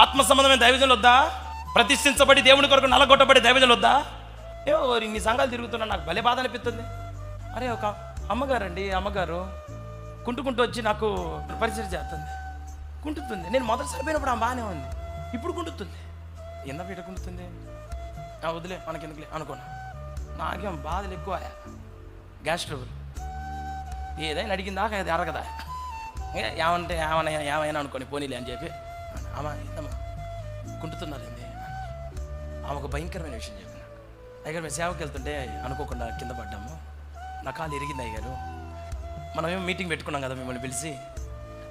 ఆత్మ సంబంధమైన దైవజనులు వద్దా? ప్రతిష్ఠించబడి దేవుని కొరకు నలగొట్టబడి దైవజనులు వద్దా? ఏమో ఇన్ని సంఘాలు తిరుగుతున్నా నాకు భలే బాధ అనిపిస్తుంది. అరే ఒక అమ్మగారు కుంటుకుంటూ వచ్చి నాకు పరిచయం చేస్తుంది, కుంటుతుంది. నేను మొదటిసారి పోయినప్పుడు ఆమె బాగానే ఉంది, ఇప్పుడు కుంటుతుంది. ఎంత పీట కుంటుతుంది? వదిలే మనకెందుకులే అనుకోను. నాకేం బాధలు ఎక్కువ, గ్యాస్ ట్రబుల్. ఏదైనా అడిగిందాక అది అరగదా, ఏమంటే ఏమైనా అనుకోని పోనీలే అని చెప్పి అమ్మా ఇంతమ్మా కుంటుతున్నారండి. ఆమె ఒక భయంకరమైన విషయం చెప్పిన. అయ్యగారు మేము సేవకి వెళ్తుంటే అనుకోకుండా కింద పడ్డాము, నా కాలు ఇరిగింది అయ్యగారు. మనమేమో మీటింగ్ పెట్టుకున్నాం కదా మిమ్మల్ని పిలిచి,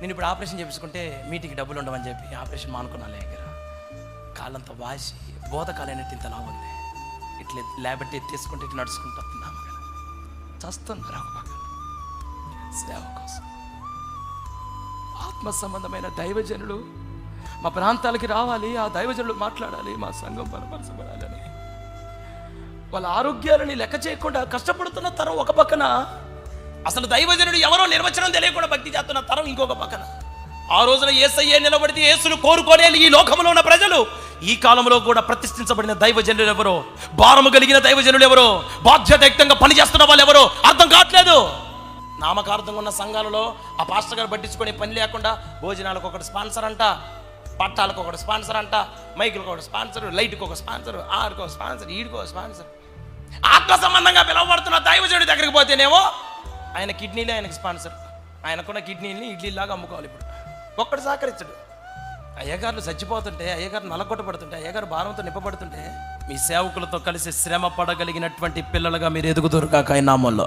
నేను ఇప్పుడు ఆపరేషన్ చేపించుకుంటే మీటింగ్కి డబ్బులు ఉండవని చెప్పి ఆపరేషన్ మానుకున్నాను అయ్యగారు. కాళ్ళంతా వాసి బోధకాలైనట్టు ఇంతలా ఉంది. ఇట్లా లేబట్టి తీసుకుంటే ఇట్లా నడుచుకుంటూ వస్తున్నాము కదా, చస్తున్నారు ఒక పక్కన సేవ కోసం. ఆత్మ సంబంధమైన దైవజనులు మా ప్రాంతాలకి రావాలి, ఆ దైవజనులు మాట్లాడాలి, మా సంఘం బలపరచబడాలని. వాళ్ళ ఆరోగ్యాలని లెక్క చేయకుండా కష్టపడుతున్న తరం ఒక పక్కన, అసలు దైవజనుడు ఎవరో నిర్వచనం తెలియకుండా భక్తి చేస్తున్న తరం ఇంకొక పక్కన. ఆ రోజున యేసయ్యే నిలబడితే యేసును కోరుకోనే ఈ లోకంలో ఉన్న ప్రజలు ఈ కాలంలో కూడా ప్రతిష్ఠించబడిన దైవజనులు ఎవరో, భారము కలిగిన దైవజనులు ఎవరో, బాధ్యతాయుక్తంగా పనిచేస్తున్న వాళ్ళు ఎవరో అర్థం కావట్లేదు. నామకార్థంగా ఉన్న సంఘాలలో ఆ పాస్టర్ గారు పట్టించుకునే పని లేకుండా భోజనాలకు ఒకటి స్పాన్సర్ అంట, పట్టాలకు ఒకటి స్పాన్సర్ అంట, మైకులకు ఒకటి స్పాన్సర్, లైట్కి ఒక స్పాన్సర్, ఆరుకో స్పాన్సర్, ఈడుకో స్పాన్సర్. ఆత్మ సంబంధంగా పిలువబడుతున్న దైవజనుడి దగ్గరికి పోతేనేమో ఆయన కిడ్నీలే ఆయనకి స్పాన్సర్. ఆయనకున్న కిడ్నీని ఇడ్లీలాగా అమ్ముకోవాలి. ఇప్పుడు ఒక్కడు సహకరించడు. అయ్యగారులు చచ్చిపోతుంటే, అయ్యగారు నలగొట్టబడుతుంటే, అయ్యగారు భారంతో నింపబడుతుంటే మీ సేవకులతో కలిసి శ్రమ పడగలిగినటువంటి పిల్లలుగా మీరు ఎదుగుదురు కాక ఆయన నామంలో.